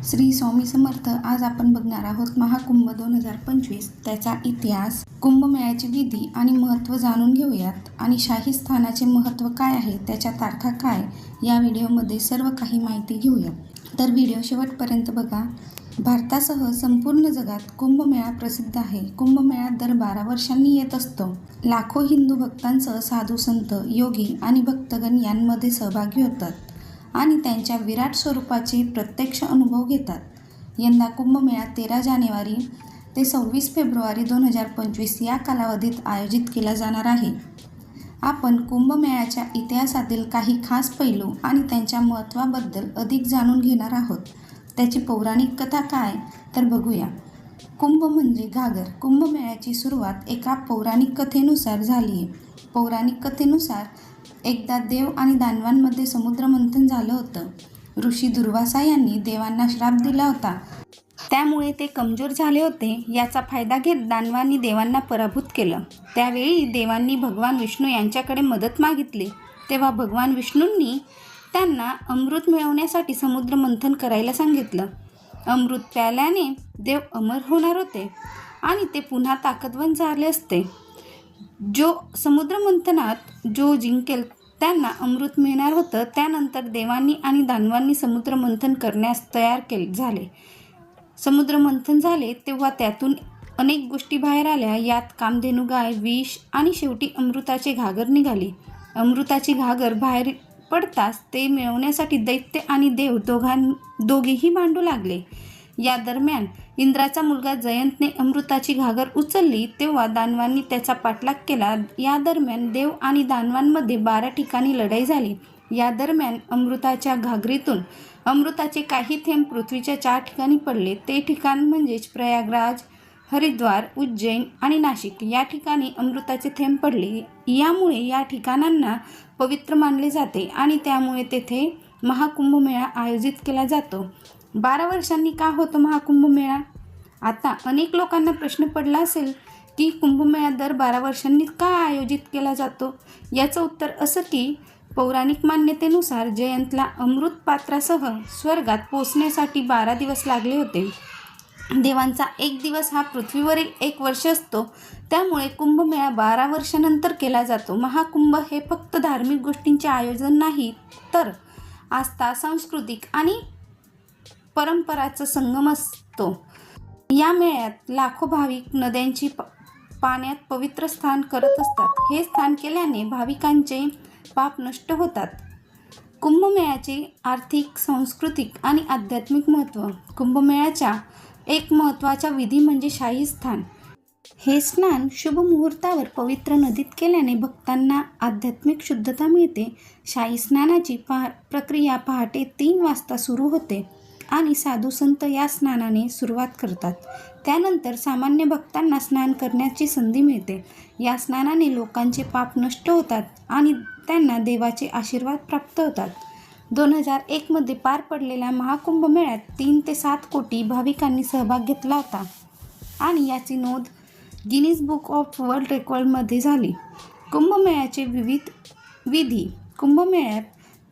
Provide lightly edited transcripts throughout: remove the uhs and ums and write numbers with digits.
श्री स्वामी समर्थ। आज आपण बघणार आहोत महाकुंभ 2025, त्याचा इतिहास, कुंभमेळ्याची विधी आणि महत्त्व जाणून घेऊयात आणि शाही स्थानाचे महत्त्व काय आहे, त्याच्या तारखा काय, या व्हिडिओमध्ये सर्व काही माहिती घेऊया। तर व्हिडिओ शेवटपर्यंत बघा। भारतासह संपूर्ण जगात कुंभमेळा प्रसिद्ध आहे। कुंभमेळा दर 12 वर्षांनी येत असतो। लाखो हिंदू भक्तांसह साधू संत, योगी आणि भक्तगण यांमध्ये सहभागी होतात आणि त्यांच्या विराट स्वरूपाचे प्रत्यक्ष अनुभव घेतात। यंदा कुंभमेळा 13 जानेवारी ते 26 फेब्रुवारी 2025 या कालावधीत आयोजित केला जाणार आहे। आपण कुंभमेळ्याच्या इतिहासातील काही खास पैलू आणि त्यांच्या महत्त्वाबद्दल अधिक जाणून घेणार आहोत। त्याची पौराणिक कथा काय तर बघूया। कुंभ म्हणजे घागर। कुंभमेळ्याची सुरुवात एका पौराणिक कथेनुसार झाली आहे। पौराणिक कथेनुसार एकदा देव आणि दानवांमध्ये समुद्र मंथन झालं होतं। ऋषी दुर्वासा यांनी देवांना श्राप दिला होता, त्यामुळे ते कमजोर झाले होते। याचा फायदा घेत दानवांनी देवांना पराभूत केलं। त्यावेळी देवांनी भगवान विष्णू यांच्याकडे मदत मागितली, तेव्हा भगवान विष्णूंनी त्यांना अमृत मिळवण्यासाठी समुद्र मंथन करायला सांगितलं। अमृत प्यायल्याने देव अमर होणार होते आणि ते पुन्हा ताकदवान झाले असते। जो समुद्र मंथनात जो जिंकेल त्यांना अमृत मिळणार होतं। त्यानंतर देवांनी आणि दानवांनी समुद्र मंथन करण्यास तयार झाले। समुद्र मंथन झाले तेव्हा त्यातून अनेक गोष्टी बाहेर आल्या। यात कामधेनू गाय, विष आणि शेवटी अमृताचे घागर निघाली। अमृताची घागर बाहेर पडताच ते मिळवण्यासाठी दैत्य आणि देव दोघेही भांडू लागले। या दरम्यान इंद्राचा मुलगा जयंतने अमृताची घागर उचलली, तेव्हा दानवांनी त्याचा पाठलाग केला। या दरम्यान देव आणि दानवांमध्ये 12 ठिकाणी लढाई झाली। या दरम्यान अमृताच्या घागरीतून अमृताचे काही थेंब पृथ्वीच्या 4 ठिकाणी पडले। ते ठिकाण म्हणजेच प्रयागराज, हरिद्वार, उज्जैन आणि नाशिक या ठिकाणी अमृताचे थेंब पडले। यामुळे या ठिकाणांना पवित्र मानले जाते आणि त्यामुळे तेथे महाकुंभमेळा आयोजित केला जातो। 12 वर्षांनी का होतो महाकुंभमेळा? आता अनेक लोकांना प्रश्न पडला असेल की कुंभमेळा दर 12 वर्षांनी का आयोजित केला जातो? याचं उत्तर असं की पौराणिक मान्यतेनुसार जयंतला अमृत पात्रासह स्वर्गात पोचण्यासाठी 12 दिवस लागले होते। देवांचा 1 दिवस हा पृथ्वीवरील 1 वर्ष असतो, त्यामुळे कुंभमेळा 12 वर्षानंतर केला जातो। महाकुंभ हे फक्त धार्मिक गोष्टींचे आयोजन नाही, तर आस्था, सांस्कृतिक आणि परंपराचा संगम असतो। या मेळ्यात लाखो भाविक नद्यांची पाण्यात पवित्र स्नान करत असतात। हे स्नान केल्याने भाविकांचे पाप नष्ट होतात। कुंभमेळ्याचे आर्थिक, सांस्कृतिक आणि आध्यात्मिक महत्त्व। कुंभमेळ्याच्या एक महत्त्वाचा विधी म्हणजे शाही स्नान। हे स्नान शुभ मुहूर्तावर पवित्र नदीत केल्याने भक्तांना आध्यात्मिक शुद्धता मिळते। शाही स्नानाची प्रक्रिया पहाटे 3 वाजता सुरू होते आणि साधू संत या स्नानाने सुरुवात करतात। त्यानंतर सामान्य भक्तांना स्नान करण्याची संधी मिळते। या स्नानाने लोकांचे पाप नष्ट होतात आणि त्यांना देवाचे आशीर्वाद प्राप्त होतात। 2001 मध्ये पार पडलेल्या महाकुंभ मेळ्यात 3 ते 7 कोटी भाविकांनी सहभाग घेतला होता आणि याची नोंद गिनीज बुक ऑफ वर्ल्ड रेकॉर्डमध्ये झाली। कुंभमेळ्याचे विविध विधी। कुंभमेळ्यात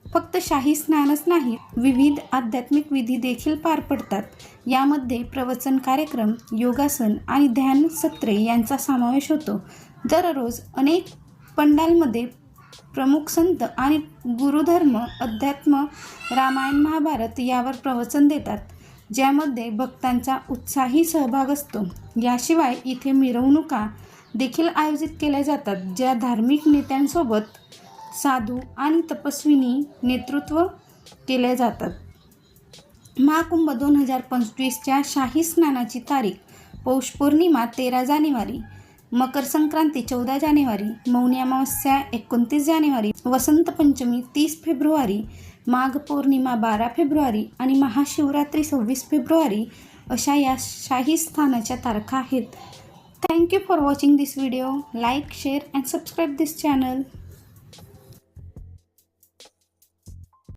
फक्त शाही स्नानच नाही, विविध आध्यात्मिक विधी देखील पार पडतात। यामध्ये प्रवचन कार्यक्रम, योगासन आणि ध्यान सत्रे यांचा समावेश होतो। दररोज अनेक पंडालमध्ये प्रमुख संत आणि गुरुधर्म, अध्यात्म, रामायण, महाभारत यावर प्रवचन देतात, ज्यामध्ये भक्तांचा उत्साही सहभाग असतो। याशिवाय इथे मिरवणुका देखील आयोजित केल्या जातात, ज्या धार्मिक नेत्यांसोबत साधू आणि तपस्वींनी नेतृत्व केले जातात। महाकुंभ 2025च्या शाही स्नानाची तारीख: पौष पौर्णिमा 13 जानेवारी, मकर संक्रांती 14 जानेवारी, मौनी अमावस्या 29 जानेवारी, वसंत पंचमी 30 फेब्रुवारी, माघ पौर्णिमा 12 फेब्रुवारी आणि महाशिवरात्री 26 फेब्रुवारी अशा या शाही स्नानाच्या तारखा आहेत। Thank you for watching this video. Like, share and subscribe this channel.